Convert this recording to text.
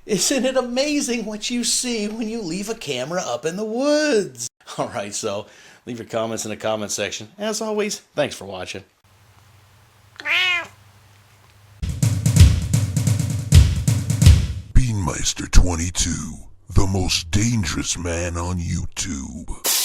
Isn't it amazing what you see when you leave a camera up in the woods? Alright, so leave your comments in the comment section. As always, thanks for watching. Beanmeister 22, the most dangerous man on YouTube.